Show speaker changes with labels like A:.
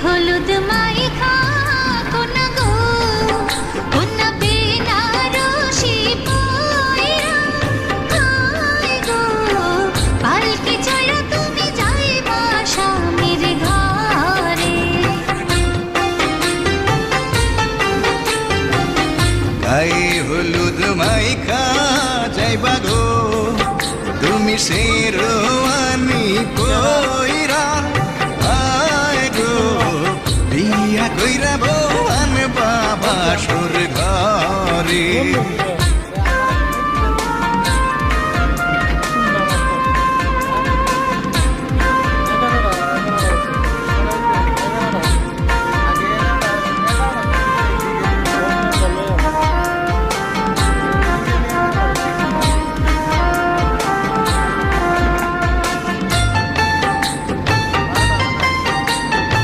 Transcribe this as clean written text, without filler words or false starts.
A: হলুদ মাইখা কোনা গো কোনা বেনারসি পয়রা হায় গো পালকি চড়া তুমি যাইবা স্বামীর ঘরে
B: গায়ে হলুদ মাইখা যাইবা গো তুমি শেরওয়ানি পয়রা হায় গো বিয়া কইরা বউ আনবা বাসর ঘরে।